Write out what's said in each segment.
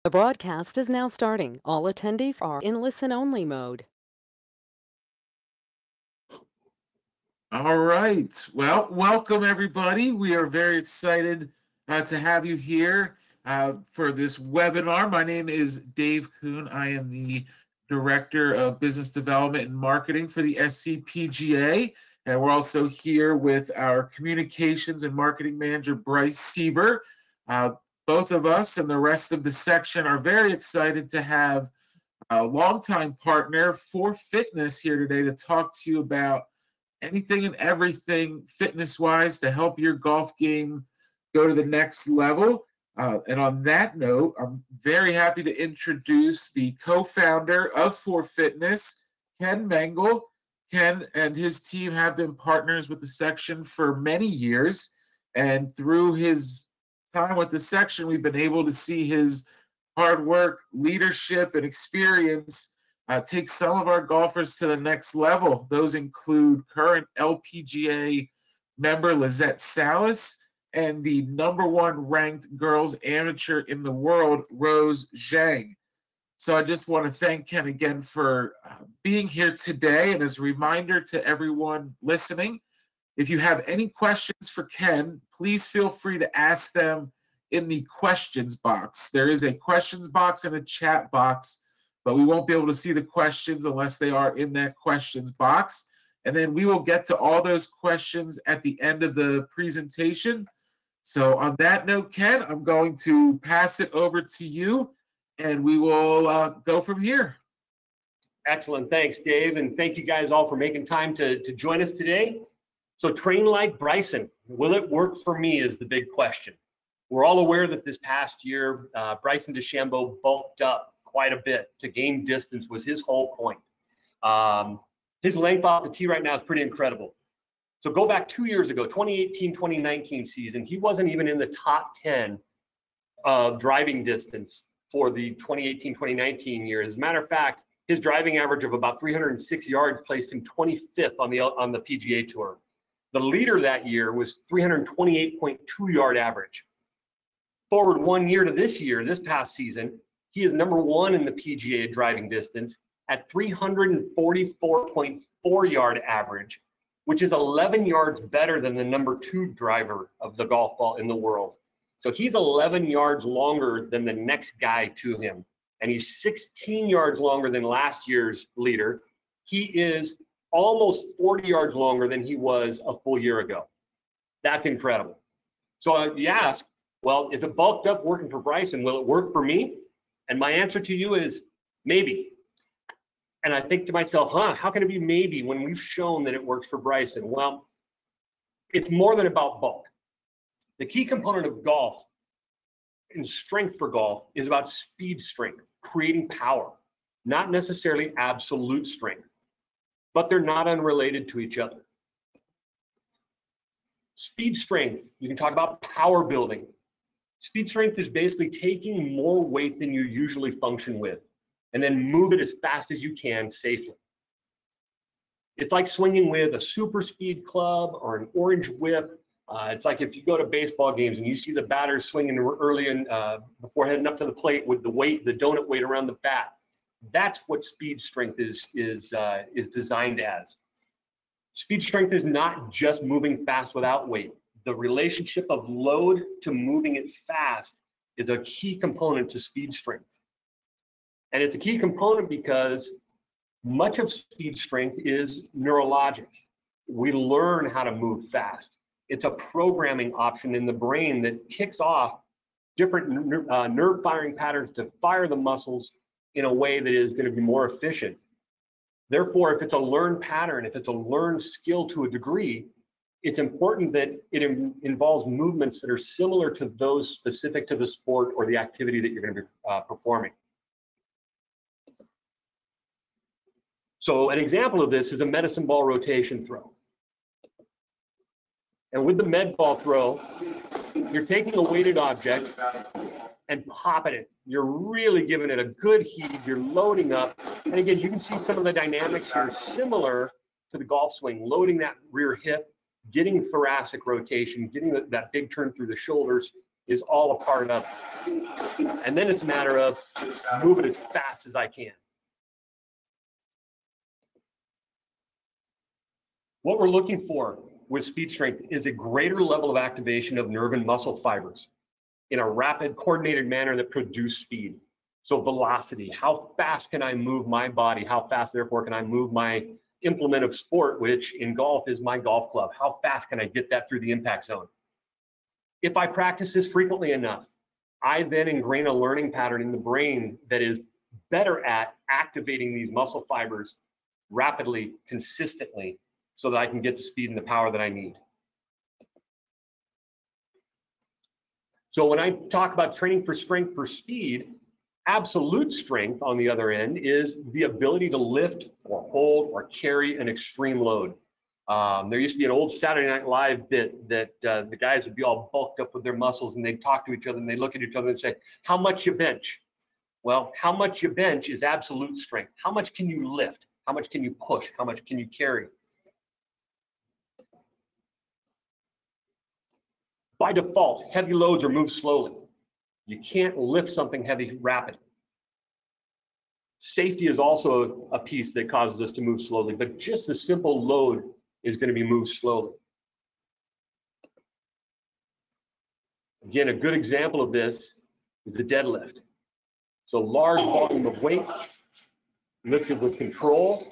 The broadcast is now starting. All attendees are in listen-only mode. All right. Well, welcome everybody. We are very excited to have you here for this webinar. My name is Dave Kuhn. I am the Director of Business Development and Marketing for the SCPGA. And we're also here with our Communications and Marketing Manager, Bryce Siever. Both of us and the rest of the section are very excited to have a longtime partner, ForeFitness, here today to talk to you about anything and everything fitness-wise to help your golf game go to the next level. And on that note, I'm very happy to introduce the co-founder of ForeFitness, Ken Mengel. Ken and his team have been partners with the section for many years, and through his time with the section, we've been able to see his hard work, leadership, and experience take some of our golfers to the next level. Those include current LPGA member Lizette Salas and the #1 ranked girls amateur in the world, Rose Zhang. So I just want to thank Ken again for being here today. And as a reminder to everyone listening, if you have any questions for Ken, please feel free to ask them in the questions box. There is a questions box and a chat box, but we won't be able to see the questions unless they are in that questions box. And then we will get to all those questions at the end of the presentation. So on that note, Ken, I'm going to pass it over to you, and we will go from here. Excellent. Thanks, Dave. And thank you guys all for making time to join us today. So train like Bryson. Will it work for me is the big question. We're all aware that this past year, Bryson DeChambeau bulked up quite a bit to gain distance was his whole point. His length off the tee right now is pretty incredible. So go back 2 years ago, 2018-2019 season, he wasn't even in the top 10 of driving distance for the 2018-2019 year. As a matter of fact, his driving average of about 306 yards placed him 25th on the PGA Tour. The leader that year was 328.2 yard average. Forward 1 year to this year, this past season, he is #1 in the PGA driving distance at 344.4 yard average, which is 11 yards better than the #2 driver of the golf ball in the world. So he's 11 yards longer than the next guy to him, and he's 16 yards longer than last year's leader. He is almost 40 yards longer than he was a full year ago. That's incredible. So you ask, well, if it bulked up working for Bryson, will it work for me? And my answer to you is maybe. And I think to myself, how can it be maybe when we've shown that it works for Bryson? Well, it's more than about bulk. The key component of golf and strength for golf is about speed strength, creating power, not necessarily absolute strength, but they're not unrelated to each other. Speed strength, you can talk about power building. Speed strength is basically taking more weight than you usually function with and then move it as fast as you can safely. It's like swinging with a super speed club or an orange whip. It's like if you go to baseball games and you see the batters swinging early and before heading up to the plate with the weight, the donut weight around the bat. That's what speed strength is designed as. Speed strength is not just moving fast without weight. The relationship of load to moving it fast is a key component to speed strength. And it's a key component because much of speed strength is neurologic. We learn how to move fast. It's a programming option in the brain that kicks off different nerve firing patterns to fire the muscles in a way that is going to be more efficient. Therefore, if it's a learned pattern, if it's a learned skill to a degree, it's important that it involves movements that are similar to those specific to the sport or the activity that you're going to be performing. So an example of this is a medicine ball rotation throw. And with the med ball throw, you're taking a weighted object and popping it. You're really giving it a good heave. You're loading up. And again, you can see some of the dynamics here similar to the golf swing, loading that rear hip, getting thoracic rotation, getting that big turn through the shoulders, is all a part of it. And then it's a matter of move it as fast as I can. What we're looking for with speed strength is a greater level of activation of nerve and muscle fibers in a rapid, coordinated manner that produce speed. So velocity, how fast can I move my body? How fast, therefore, can I move my implement of sport, which in golf is my golf club? How fast can I get that through the impact zone? If I practice this frequently enough, I then ingrain a learning pattern in the brain that is better at activating these muscle fibers rapidly, consistently, so that I can get the speed and the power that I need. So when I talk about training for strength for speed, absolute strength on the other end is the ability to lift or hold or carry an extreme load. There used to be an old Saturday Night Live bit that the guys would be all bulked up with their muscles and they'd talk to each other and they'd look at each other and say, how much you bench? Well, how much you bench is absolute strength. How much can you lift? How much can you push? How much can you carry? By default, heavy loads are moved slowly. You can't lift something heavy rapidly. Safety is also a piece that causes us to move slowly, but just the simple load is going to be moved slowly. Again, a good example of this is a deadlift. So large volume of weight, lifted with control,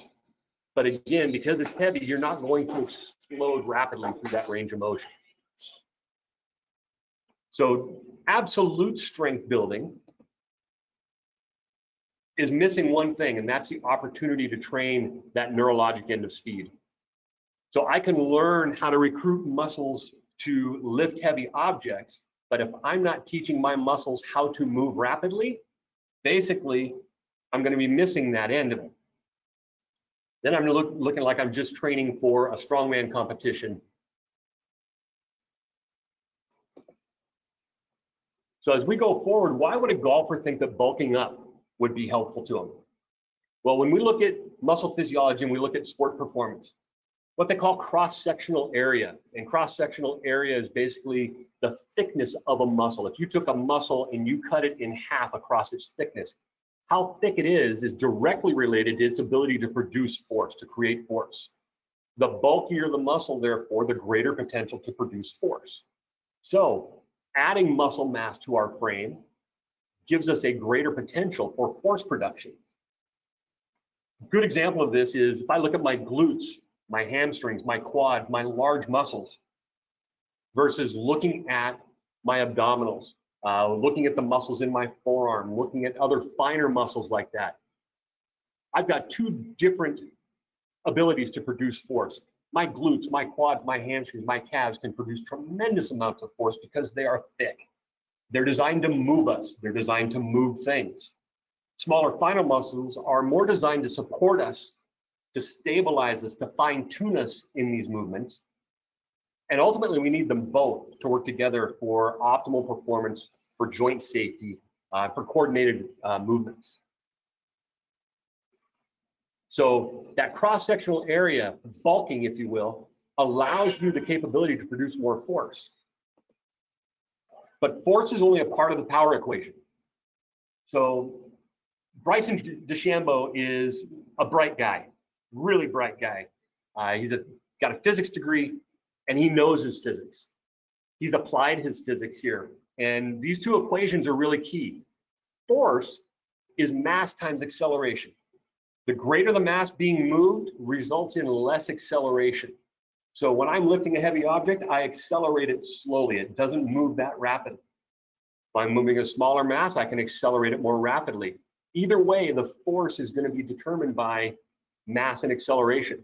but again, because it's heavy, you're not going to explode rapidly through that range of motion. So absolute strength building is missing one thing, and that's the opportunity to train that neurologic end of speed. So I can learn how to recruit muscles to lift heavy objects, but if I'm not teaching my muscles how to move rapidly, basically, I'm going to be missing that end of it. Then I'm looking like I'm just training for a strongman competition. So as we go forward, why would a golfer think that bulking up would be helpful to them? Well, when we look at muscle physiology and we look at sport performance, what they call cross-sectional area, and cross-sectional area is basically the thickness of a muscle. If you took a muscle and you cut it in half across its thickness, how thick it is directly related to its ability to produce force, to create force. The bulkier the muscle, therefore, the greater potential to produce force. So adding muscle mass to our frame gives us a greater potential for force production. A good example of this is if I look at my glutes, my hamstrings, my quads, my large muscles, versus looking at my abdominals, looking at the muscles in my forearm, looking at other finer muscles like that. I've got two different abilities to produce force. My glutes, my quads, my hamstrings, my calves can produce tremendous amounts of force because they are thick. They're designed to move us. They're designed to move things. Smaller, finer muscles are more designed to support us, to stabilize us, to fine-tune us in these movements. And ultimately, we need them both to work together for optimal performance, for joint safety, for coordinated movements. So that cross-sectional area, bulking, if you will, allows you the capability to produce more force. But force is only a part of the power equation. So Bryson DeChambeau is a bright guy, really bright guy. He's got a physics degree, and he knows his physics. He's applied his physics here. And these two equations are really key. Force is mass times acceleration. The greater the mass being moved results in less acceleration. So when I'm lifting a heavy object, I accelerate it slowly. It doesn't move that rapidly. If I'm moving a smaller mass, I can accelerate it more rapidly. Either way, the force is going to be determined by mass and acceleration.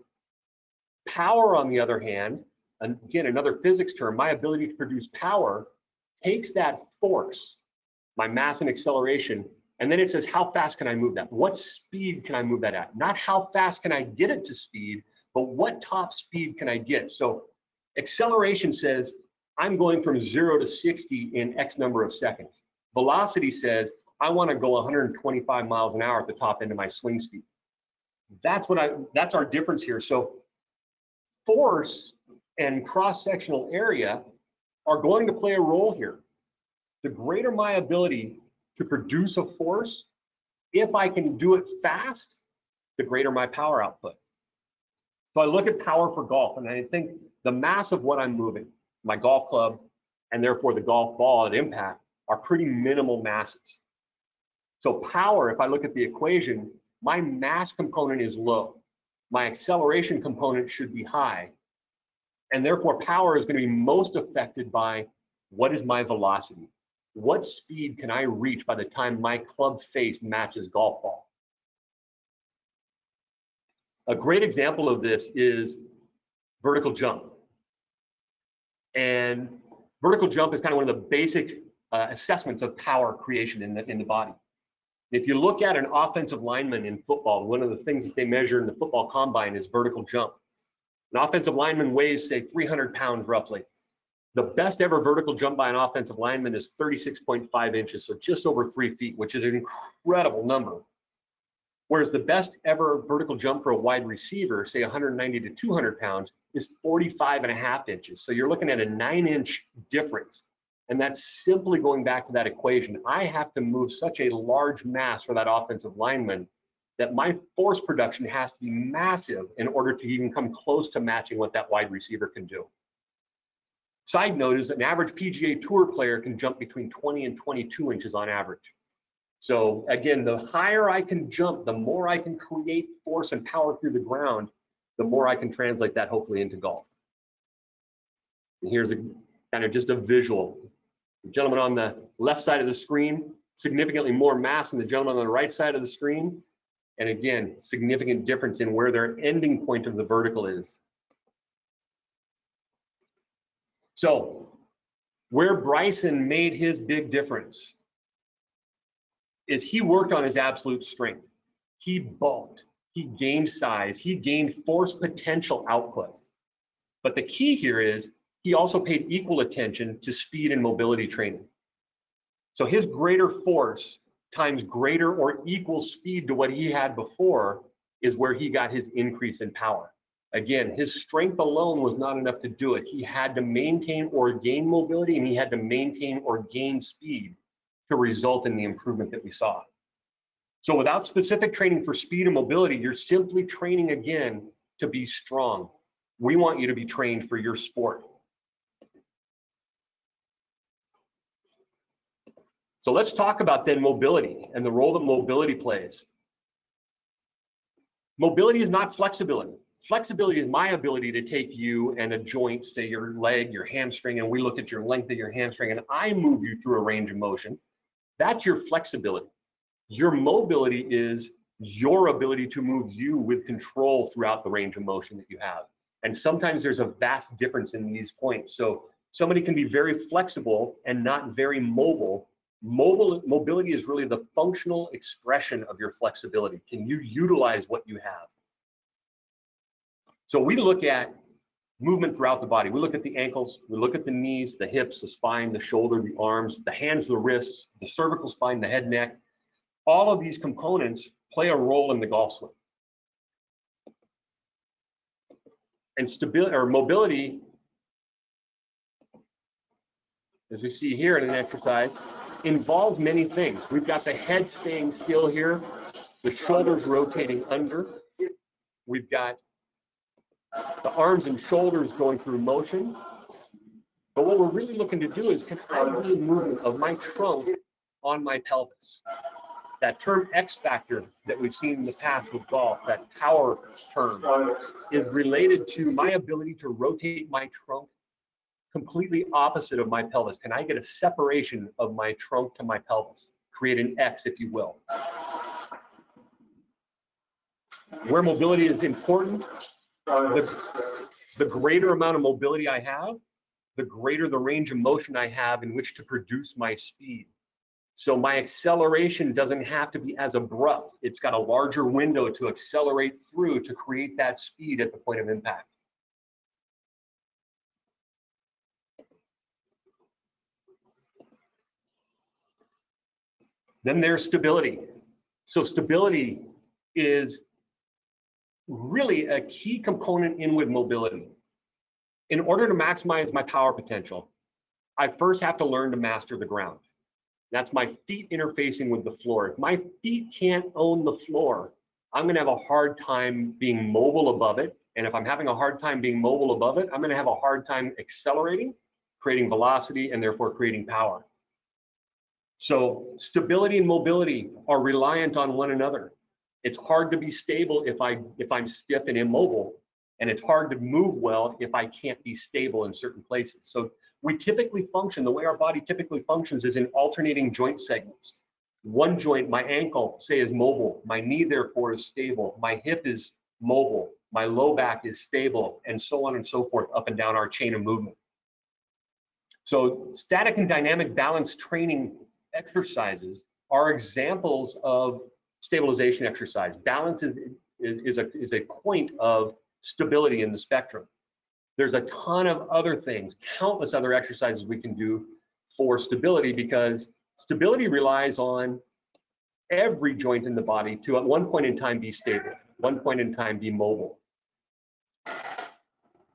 Power, on the other hand, again, another physics term, my ability to produce power takes that force, my mass and acceleration, and then it says, how fast can I move that? What speed can I move that at? Not how fast can I get it to speed, but what top speed can I get? So acceleration says, I'm going from 0 to 60 in X number of seconds. Velocity says, I want to go 125 miles an hour at the top end of my swing speed. That's our difference here. So force and cross-sectional area are going to play a role here. the greater my ability to produce a force. If I can do it fast, the greater my power output. So I look at power for golf, and I think the mass of what I'm moving, my golf club, and therefore the golf ball at impact, are pretty minimal masses. So power, if I look at the equation, my mass component is low. My acceleration component should be high. And therefore power is going to be most affected by what is my velocity? What speed can I reach by the time my club face matches golf ball? A great example of this is vertical jump. And vertical jump is kind of one of the basic assessments of power creation in the body. If you look at an offensive lineman in football, one of the things that they measure in the football combine is vertical jump. An offensive lineman weighs, say, 300 pounds roughly. The best ever vertical jump by an offensive lineman is 36.5 inches, so just over 3 feet, which is an incredible number. Whereas the best ever vertical jump for a wide receiver, say 190 to 200 pounds, is 45.5 inches. So you're looking at a 9-inch difference. And that's simply going back to that equation. I have to move such a large mass for that offensive lineman that my force production has to be massive in order to even come close to matching what that wide receiver can do. Side note is an average PGA Tour player can jump between 20 and 22 inches on average. So again, the higher I can jump, the more I can create force and power through the ground, the more I can translate that hopefully into golf. And here's a kind of just a visual. The gentleman on the left side of the screen, significantly more mass than the gentleman on the right side of the screen. And again, significant difference in where their ending point of the vertical is. So where Bryson made his big difference is he worked on his absolute strength. He bulked, he gained size, he gained force potential output. But the key here is he also paid equal attention to speed and mobility training. So his greater force times greater or equal speed to what he had before is where he got his increase in power. Again, his strength alone was not enough to do it. He had to maintain or gain mobility, and he had to maintain or gain speed to result in the improvement that we saw. So without specific training for speed and mobility, you're simply training again to be strong. We want you to be trained for your sport. So let's talk about then mobility and the role that mobility plays. Mobility is not flexibility. Flexibility is my ability to take you and a joint, say your leg, your hamstring, and we look at your length of your hamstring and I move you through a range of motion. That's your flexibility. Your mobility is your ability to move you with control throughout the range of motion that you have. And sometimes there's a vast difference in these points. So somebody can be very flexible and not very mobile. Mobility is really the functional expression of your flexibility. Can you utilize what you have? So we look at movement throughout the body. We look at the ankles, we look at the knees, the hips, the spine, the shoulder, the arms, the hands, the wrists, the cervical spine, the head, neck. All of these components play a role in the golf swing. And stability or mobility, as we see here in an exercise, involves many things. We've got the head staying still here, the shoulders rotating under. We've got the arms and shoulders going through motion. But what we're really looking to do is control the movement of my trunk on my pelvis. That term X factor that we've seen in the past with golf, that power term, is related to my ability to rotate my trunk completely opposite of my pelvis. Can I get a separation of my trunk to my pelvis? Create an X, if you will. Where mobility is important, the greater amount of mobility I have, the greater the range of motion I have in which to produce my speed. So my acceleration doesn't have to be as abrupt. It's got a larger window to accelerate through to create that speed at the point of impact. Then there's stability. So stability is really a key component in with mobility. In order to maximize my power potential, I first have to learn to master the ground. That's my feet interfacing with the floor. If my feet can't own the floor, I'm going to have a hard time being mobile above it. And if I'm having a hard time being mobile above it, I'm going to have a hard time accelerating, creating velocity, and therefore creating power. So stability and mobility are reliant on one another. It's hard to be stable if I'm stiff and immobile, and it's hard to move well if I can't be stable in certain places. So we typically function, the way our body typically functions is in alternating joint segments. One joint, my ankle, say, is mobile. My knee, therefore, is stable. My hip is mobile. My low back is stable, and so on and so forth, up and down our chain of movement. So static and dynamic balance training exercises are examples of stabilization exercise. Balance is a point of stability in the spectrum. There's a ton of other things, countless other exercises we can do for stability, because stability relies on every joint in the body to at one point in time be stable, one point in time be mobile.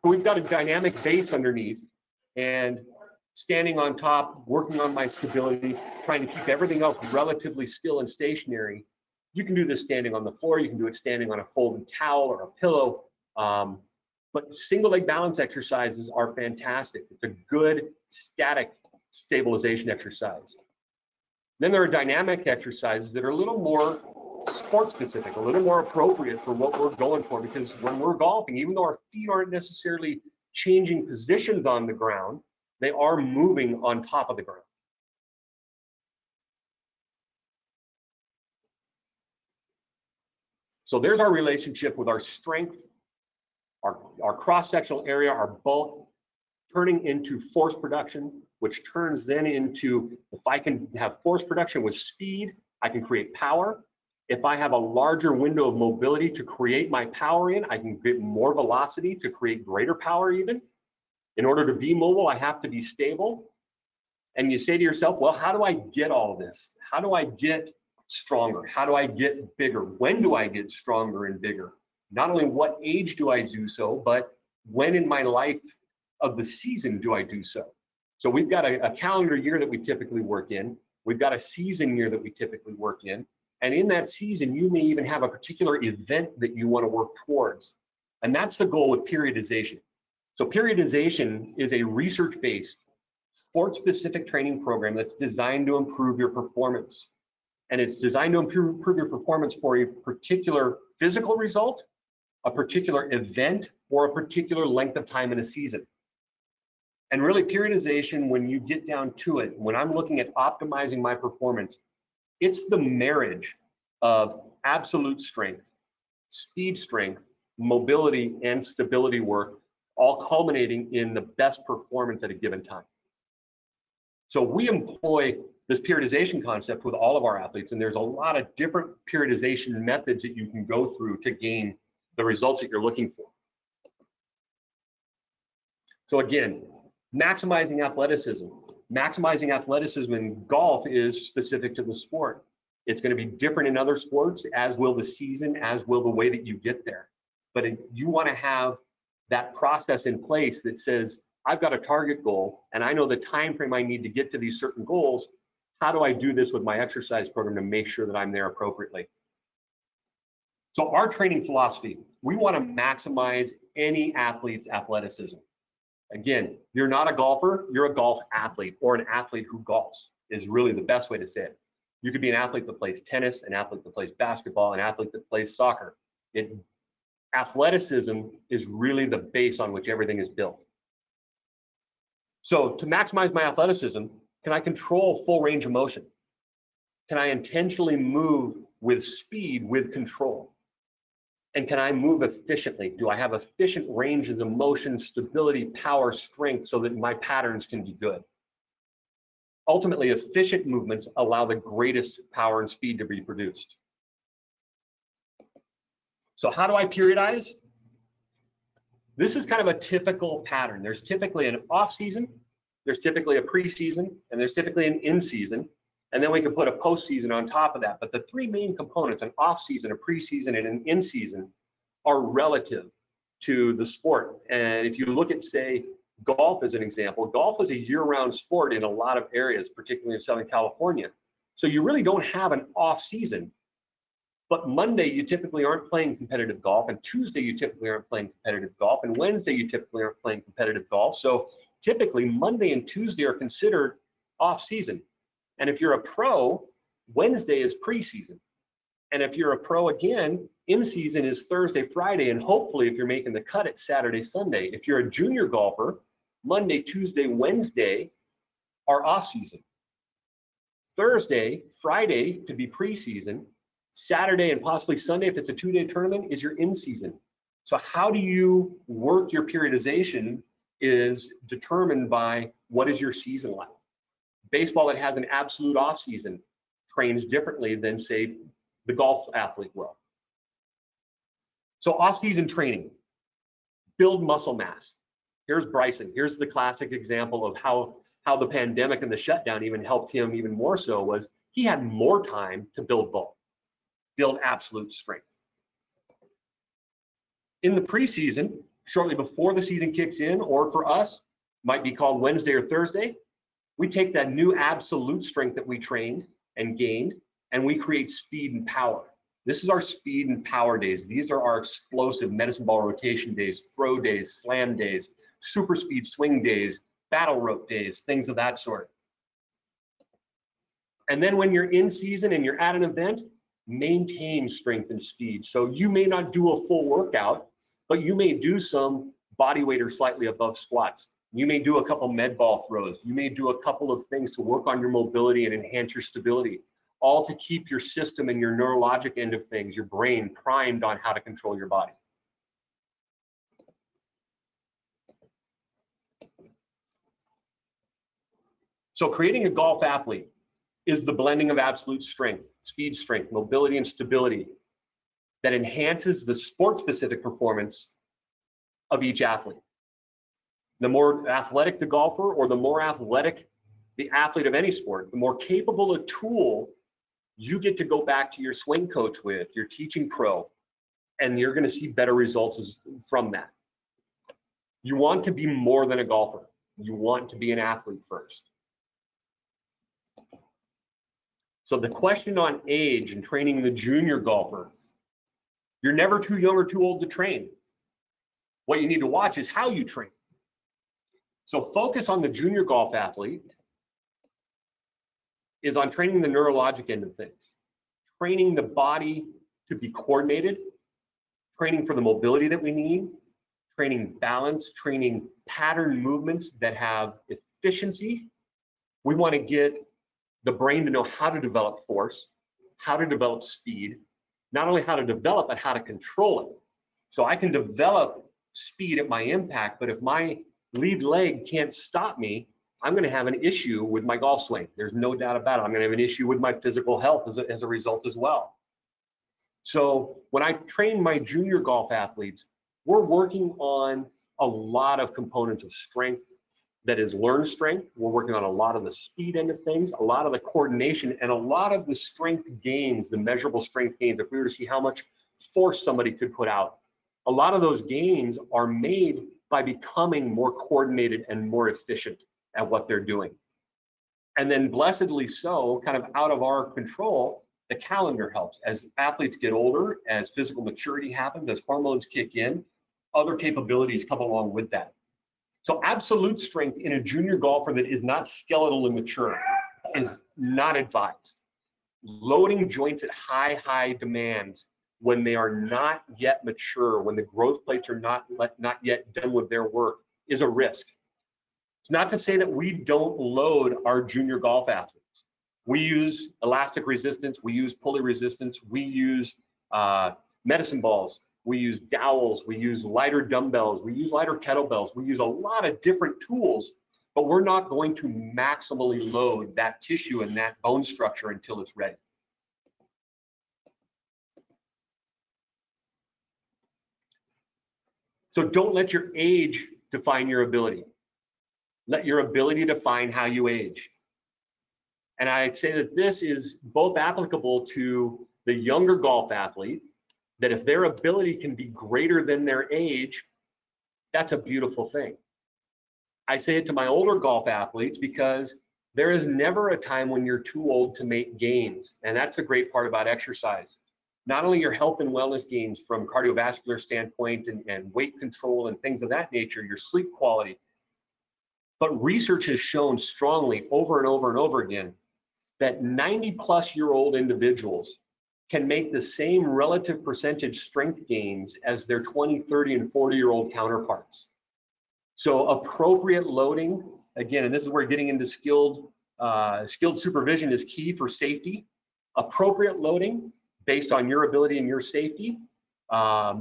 We've got a dynamic base underneath, and standing on top, working on my stability, trying to keep everything else relatively still and stationary. You can do this standing on the floor, you can do it standing on a folded towel or a pillow, but single leg balance exercises are fantastic. It's a good static stabilization exercise. Then there are dynamic exercises that are a little more sport specific, a little more appropriate for what we're going for, because when we're golfing, even though our feet aren't necessarily changing positions on the ground, they are moving on top of the ground. So there's our relationship with our strength, our cross-sectional area, our bulk, turning into force production, which turns then into, if I can have force production with speed, I can create power. If I have a larger window of mobility to create my power in, I can get more velocity to create greater power even. In order to be mobile, I have to be stable. And you say to yourself, well, how do I get all of this? How do I get stronger? How do I get bigger? When do I get stronger and bigger? Not only what age do I do so, but when in my life of the season do I do so? So we've got a calendar year that we typically work in. We've got a season year that we typically work in. And in that season, you may even have a particular event that you want to work towards. And that's the goal with periodization. So periodization is a research-based, sport-specific training program that's designed to improve your performance. And it's designed to improve your performance for a particular physical result, a particular event, or a particular length of time in a season. And really, periodization, when you get down to it, when I'm looking at optimizing my performance, it's the marriage of absolute strength, speed strength, mobility, and stability work, all culminating in the best performance at a given time. So we employ this periodization concept with all of our athletes, and there's a lot of different periodization methods that you can go through to gain the results that you're looking for. So again, maximizing athleticism. Maximizing athleticism in golf is specific to the sport. It's going to be different in other sports, as will the season, as will the way that you get there. But you want to have that process in place that says, I've got a target goal, and I know the time frame I need to get to these certain goals. How do I do this with my exercise program to make sure that I'm there appropriately? So our training philosophy, we want to maximize any athlete's athleticism. Again, you're not a golfer, you're a golf athlete, or an athlete who golfs is really the best way to say it. You could be an athlete that plays tennis, an athlete that plays basketball, an athlete that plays soccer. Athleticism is really the base on which everything is built. So to maximize my athleticism, can I control full range of motion? Can I intentionally move with speed, with control? And can I move efficiently? Do I have efficient ranges of motion, stability, power, strength, so that my patterns can be good? Ultimately, efficient movements allow the greatest power and speed to be produced. So how do I periodize? This is kind of a typical pattern. There's typically an off season, there's typically a preseason, and there's typically an in season. And then we can put a postseason on top of that. But the three main components, an off season, a preseason, and an in season, are relative to the sport. And if you look at, say, golf as an example. Golf is a year-round sport in a lot of areas, particularly in Southern California. So you really don't have an off season. But Monday, you typically aren't playing competitive golf, and Tuesday, you typically aren't playing competitive golf, and Wednesday, you typically aren't playing competitive golf. So typically, Monday and Tuesday are considered off season. And if you're a pro, Wednesday is preseason. And if you're a pro again, in season is Thursday, Friday, and hopefully if you're making the cut, it's Saturday, Sunday. If you're a junior golfer, Monday, Tuesday, Wednesday are off season. Thursday, Friday could be preseason. Saturday and possibly Sunday, if it's a 2-day tournament, is your in season. So how do you work your periodization is determined by what is your season like. Baseball that has an absolute off season trains differently than, say, the golf athlete will. So off-season training, build muscle mass. Here's Bryson. Here's the classic example of how the pandemic and the shutdown even helped him even more so, was he had more time to build bulk, build absolute strength. In the preseason, shortly before the season kicks in, or for us, might be called Wednesday or Thursday, we take that new absolute strength that we trained and gained, and we create speed and power. This is our speed and power days. These are our explosive medicine ball rotation days, throw days, slam days, super speed swing days, battle rope days, things of that sort. And then when you're in season and you're at an event, maintain strength and speed. So you may not do a full workout, but you may do some body weight or slightly above squats. You may do a couple med ball throws. You may do a couple of things to work on your mobility and enhance your stability, all to keep your system and your neurologic end of things, your brain, primed on how to control your body. So creating a golf athlete is the blending of absolute strength, speed strength, mobility, and stability that enhances the sport-specific performance of each athlete. The more athletic the golfer, or the more athletic the athlete of any sport, the more capable a tool you get to go back to your swing coach with, your teaching pro, and you're going to see better results from that. You want to be more than a golfer. You want to be an athlete first. So the question on age and training the junior golfer, you're never too young or too old to train. What you need to watch is how you train. So focus on the junior golf athlete is on training the neurologic end of things, training the body to be coordinated, training for the mobility that we need, training balance, training pattern movements that have efficiency. We want to get the brain to know how to develop force, how to develop speed, not only how to develop, but how to control it. So I can develop speed at my impact, but if my lead leg can't stop me, I'm going to have an issue with my golf swing. There's no doubt about it. I'm going to have an issue with my physical health as a result as well. So when I train my junior golf athletes, we're working on a lot of components of strength that is learned strength. We're working on a lot of the speed end of things, a lot of the coordination, and a lot of the strength gains, the measurable strength gains. If we were to see how much force somebody could put out, a lot of those gains are made by becoming more coordinated and more efficient at what they're doing. And then blessedly so, kind of out of our control, the calendar helps. As athletes get older, as physical maturity happens, as hormones kick in, other capabilities come along with that. So absolute strength in a junior golfer that is not skeletally mature is not advised. Loading joints at high demands when they are not yet mature, when the growth plates are not yet done with their work, is a risk. It's not to say that we don't load our junior golf athletes. We use elastic resistance, we use pulley resistance, we use medicine balls, we use dowels, we use lighter dumbbells, we use lighter kettlebells, we use a lot of different tools, but we're not going to maximally load that tissue and that bone structure until it's ready. So don't let your age define your ability. Let your ability define how you age. And I'd say that this is both applicable to the younger golf athlete, that if their ability can be greater than their age, that's a beautiful thing. I say it to my older golf athletes because there is never a time when you're too old to make gains. And that's a great part about exercise. Not only your health and wellness gains from cardiovascular standpoint and weight control and things of that nature, your sleep quality, but research has shown strongly over and over and over again that 90-plus-year-old individuals can make the same relative percentage strength gains as their 20, 30, and 40-year-old counterparts. So appropriate loading, again, and this is where getting into skilled supervision is key for safety. Appropriate loading based on your ability and your safety,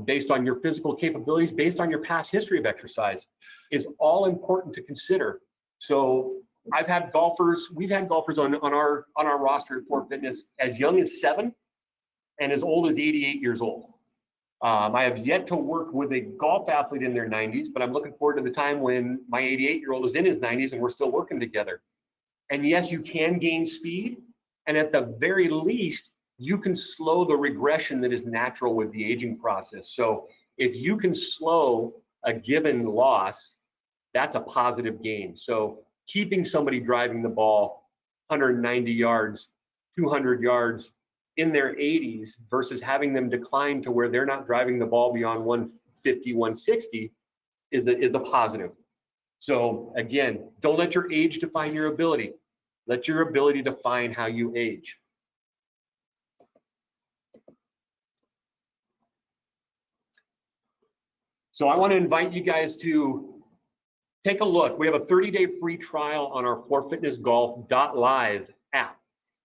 based on your physical capabilities, based on your past history of exercise, is all important to consider. So we've had golfers on our roster at ForeFitness as young as 7 and as old as 88 years old. I have yet to work with a golf athlete in their 90s, but I'm looking forward to the time when my 88-year-old is in his 90s and we're still working together. And yes, you can gain speed, and at the very least, you can slow the regression that is natural with the aging process. So if you can slow a given loss, that's a positive gain. So keeping somebody driving the ball 190 yards, 200 yards, in their 80s versus having them decline to where they're not driving the ball beyond 150, 160 is a positive. So again, don't let your age define your ability. Let your ability define how you age. So I want to invite you guys to take a look. We have a 30-day free trial on our ForeFitnessGolf.live app.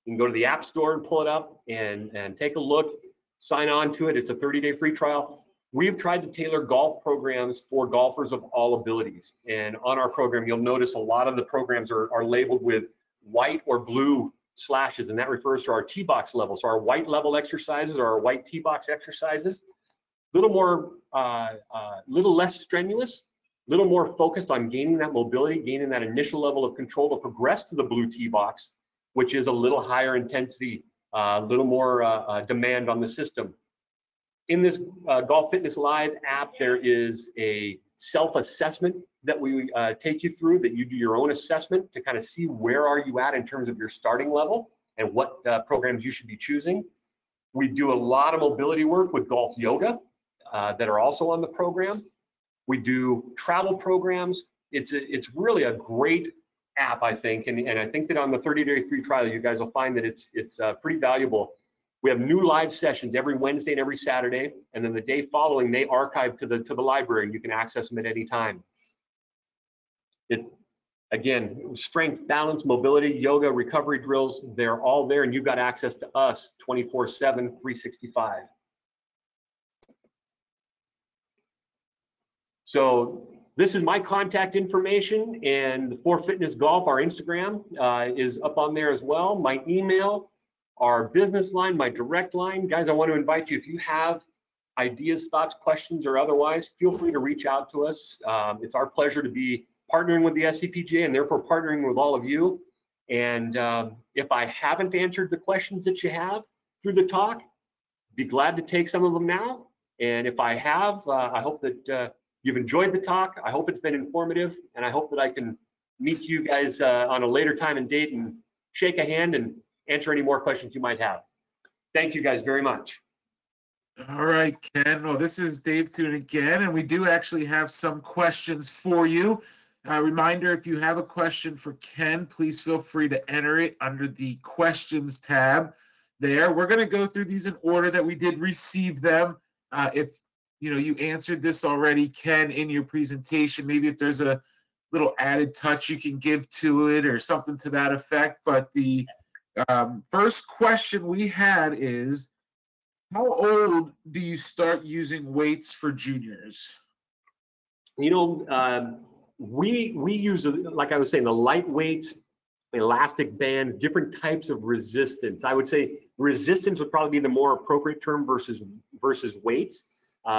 You can go to the App Store and pull it up and take a look, sign on to it. It's a 30-day free trial. We've tried to tailor golf programs for golfers of all abilities. And on our program, you'll notice a lot of the programs are labeled with white or blue slashes, and that refers to our tee box level. So our white level exercises or our white tee box exercises, little less strenuous, little more focused on gaining that mobility, gaining that initial level of control to progress to the blue tee box, which is a little higher intensity, a little more demand on the system. In this Golf Fitness Live app, there is a self-assessment that we take you through, that you do your own assessment to kind of see where are you at in terms of your starting level and what programs you should be choosing. We do a lot of mobility work with golf yoga that are also on the program. We do travel programs. It's really a great app, I think, and I think that on the 30-day free trial, you guys will find that it's pretty valuable. We have new live sessions every Wednesday and every Saturday, and then the day following, they archive to the library, and you can access them at any time. Again, strength, balance, mobility, yoga, recovery drills, they're all there, and you've got access to us 24/7, 365. So this is my contact information, and the ForeFitness Golf, our Instagram, is up on there as well. My email, our business line, my direct line. Guys, I want to invite you, if you have ideas, thoughts, questions, or otherwise, feel free to reach out to us. It's our pleasure to be partnering with the SCPGA and therefore partnering with all of you. And if I haven't answered the questions that you have through the talk, be glad to take some of them now. And if I have, I hope that you've enjoyed the talk. I hope it's been informative, and I hope that I can meet you guys on a later time and date and shake a hand and answer any more questions you might have. Thank you guys very much. All right, Ken. Well, this is Dave Kuhn again, and we do actually have some questions for you. A reminder, if you have a question for Ken, please feel free to enter it under the questions tab there. We're going to go through these in order that we did receive them. If you answered this already, Ken, in your presentation, maybe if there's a little added touch you can give to it or something to that effect. But the first question we had is, how old do you start using weights for juniors? We use, like I was saying, the light weights, elastic bands, different types of resistance. I would say resistance would probably be the more appropriate term versus weights.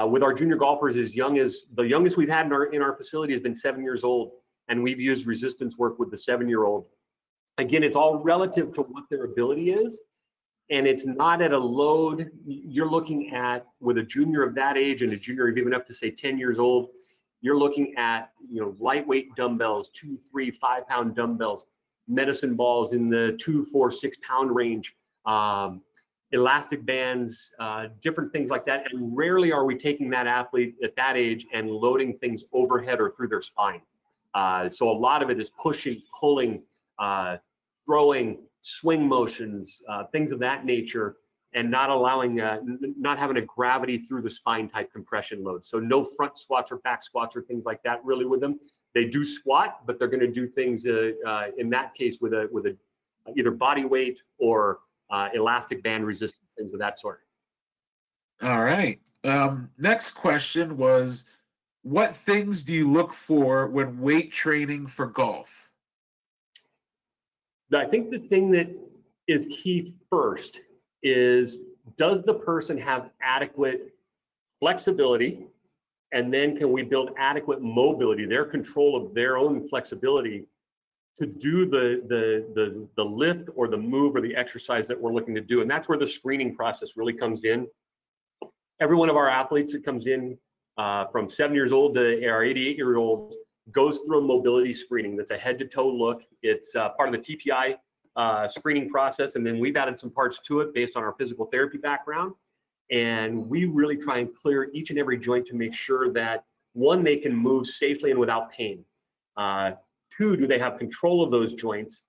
With our junior golfers, the youngest we've had in our facility has been 7 years old, and we've used resistance work with the 7-year-old. Again, it's all relative to what their ability is, and it's not at a load you're looking at with a junior of that age and a junior even up to say 10 years old. you're looking at, lightweight dumbbells, 2, 3, 5-pound dumbbells, medicine balls in the 2, 4, 6-pound range, elastic bands, different things like that. And rarely are we taking that athlete at that age and loading things overhead or through their spine. So a lot of it is pushing, pulling, throwing, swing motions, things of that nature, and not allowing, not having a gravity through the spine type compression load. So no front squats or back squats or things like that really with them. They do squat, but they're going to do things in that case with a either body weight or elastic band resistance, things of that sort. All right. Next question was, what things do you look for when weight training for golf? I think the thing that is key first is, does the person have adequate flexibility? And then can we build adequate mobility, their control of their own flexibility to do the lift or the move or the exercise that we're looking to do? And that's where the screening process really comes in. Every one of our athletes that comes in from 7 years old to our 88-year-old goes through a mobility screening. That's a head-to-toe look. It's part of the TPI screening process, and then we've added some parts to it based on our physical therapy background. And we really try and clear each and every joint to make sure that, one, they can move safely and without pain. 2, do they have control of those joints?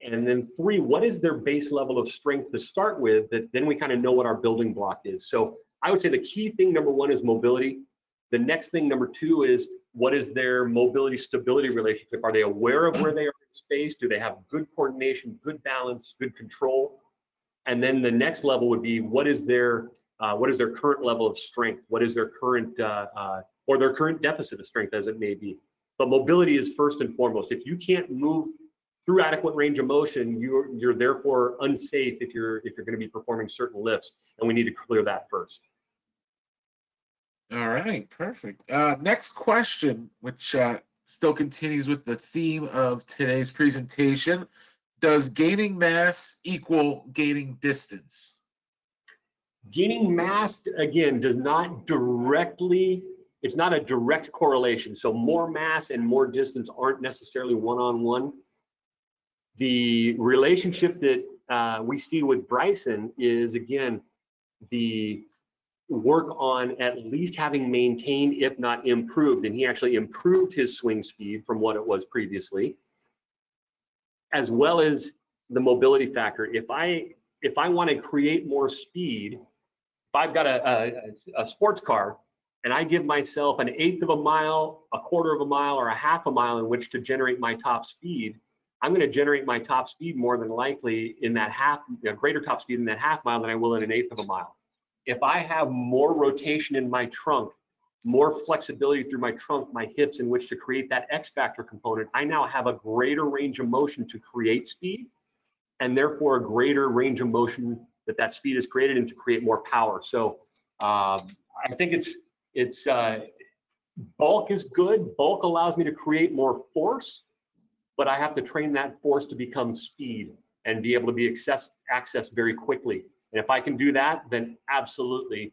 And then 3, what is their base level of strength to start with, that then we kind of know what our building block is. So I would say the key thing, number 1, is mobility. The next thing, number 2, is what is their mobility stability relationship? Are they aware of where they are in space? Do they have good coordination, good balance, good control? And then the next level would be, what is their current level of strength? What is their current or their current deficit of strength, as it may be? But mobility is first and foremost. If you can't move through adequate range of motion, you're therefore unsafe if you're going to be performing certain lifts, and we need to clear that first. All right, perfect. Next question, which still continues with the theme of today's presentation. Does gaining mass equal gaining distance? Gaining mass, again, does not directly, it's not a direct correlation. So more mass and more distance aren't necessarily one-on-one. The relationship that we see with Bryson is, again, the work on at least having maintained, if not improved, and he actually improved his swing speed from what it was previously, as well as the mobility factor. If I want to create more speed, if I've got a sports car and I give myself an 1/8 of a mile, a 1/4 of a mile, or a 1/2 a mile in which to generate my top speed, I'm going to generate my top speed more than likely in that greater top speed in that 1/2 mile than I will in an 1/8 of a mile. If I have more rotation in my trunk, more flexibility through my trunk, my hips, in which to create that X factor component, I now have a greater range of motion to create speed, and therefore a greater range of motion that speed is created and to create more power. So I think it's bulk is good. Bulk allows me to create more force, but I have to train that force to become speed and be able to be accessed very quickly. And if I can do that, then absolutely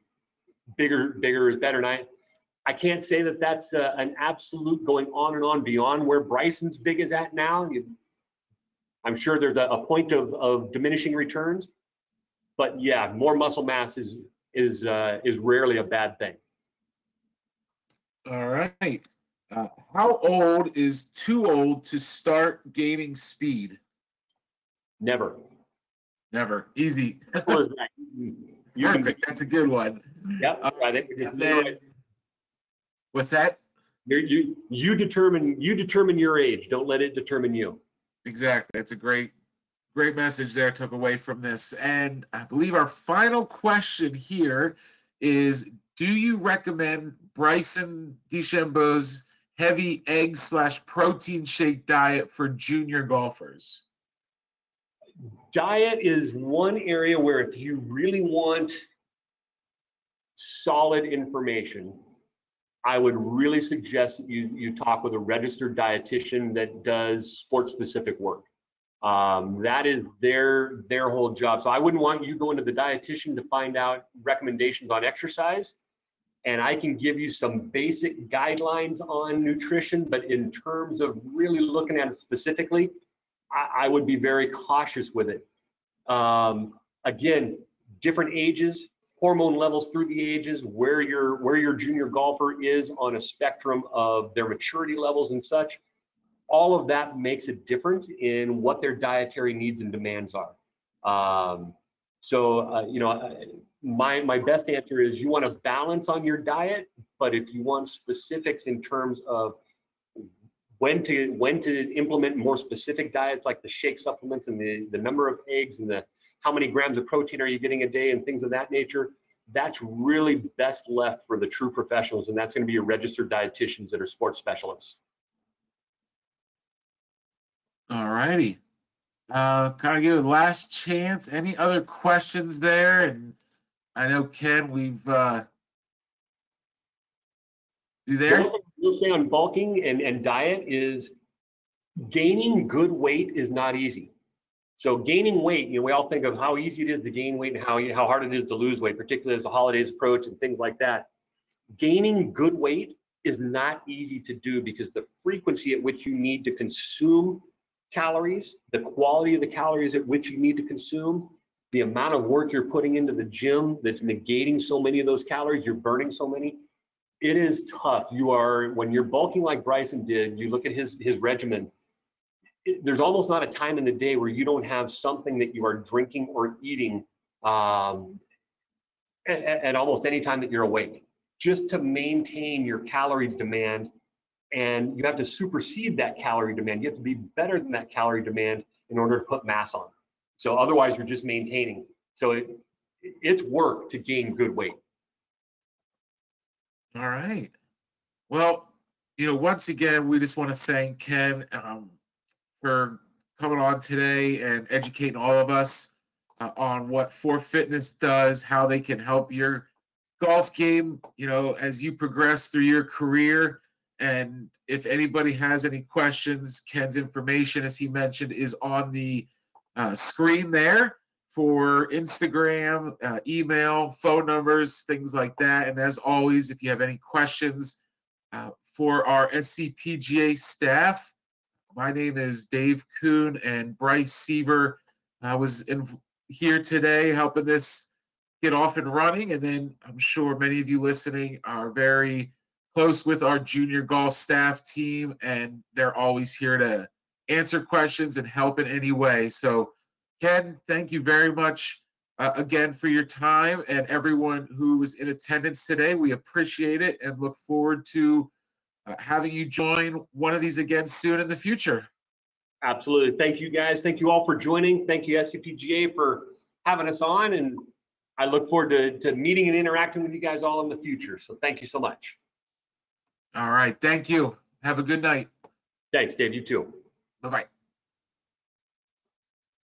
bigger is better. And I can't say that that's an absolute going on and on beyond where Bryson's big is at now. I'm sure there's a point of diminishing returns, but yeah, more muscle mass is rarely a bad thing. All right. How old is too old to start gaining speed? Never. Never. Easy. What is that? Perfect. That's a good one. Yep. I think then, what's that? You determine your age. Don't let it determine you. Exactly. That's a great message there took away from this. And I believe our final question here is, do you recommend Bryson DeChambeau's heavy egg/protein shake diet for junior golfers? Diet is one area where if you really want solid information, I would really suggest that you talk with a registered dietitian that does sport-specific work. That is their whole job. So I wouldn't want you going to the dietitian to find out recommendations on exercise. and I can give you some basic guidelines on nutrition, but in terms of really looking at it specifically, I would be very cautious with it. Again, different ages, hormone levels through the ages, where your junior golfer is on a spectrum of their maturity levels and such. All of that makes a difference in what their dietary needs and demands are. My best answer is you want to balance on your diet, but if you want specifics in terms of when to implement more specific diets like the shake supplements and the number of eggs and how many grams of protein are you getting a day and things of that nature, that's really best left for the true professionals, and that's going to be your registered dietitians that are sports specialists. All righty. Kind of give it a last chance. Any other questions there? And I know, Ken, you there? We'll say on bulking and diet is gaining good weight is not easy. So gaining weight, we all think of how easy it is to gain weight and how hard it is to lose weight, particularly as the holidays approach and things like that. Gaining good weight is not easy to do because the frequency at which you need to consume calories, the quality of the calories at which you need to consume, the amount of work you're putting into the gym that's negating so many of those calories, you're burning so many. It is tough. When you're bulking like Bryson did, you look at his regimen, there's almost not a time in the day where you don't have something that you are drinking or eating at almost any time that you're awake, just to maintain your calorie demand. And you have to supersede that calorie demand. You have to be better than that calorie demand in order to put mass on. So otherwise you're just maintaining. So it's work to gain good weight. All right. Well, once again, we just want to thank Ken for coming on today and educating all of us on what ForeFitness does, how they can help your golf game, as you progress through your career. And if anybody has any questions, Ken's information, as he mentioned, is on the screen there for Instagram, email, phone numbers, things like that. And as always, if you have any questions for our SCPGA staff, my name is Dave Kuhn, and Bryce Seaver was here today helping this get off and running. And then I'm sure many of you listening are very close with our junior golf staff team, and they're always here to answer questions and help in any way. So Ken, thank you very much again for your time, and everyone who was in attendance today. We appreciate it and look forward to having you join one of these again soon in the future. Absolutely. Thank you, guys. Thank you all for joining. Thank you, SCPGA, for having us on, and I look forward to meeting and interacting with you guys all in the future. So thank you so much. All right. Thank you. Have a good night. Thanks, Dave. You too. Bye-bye.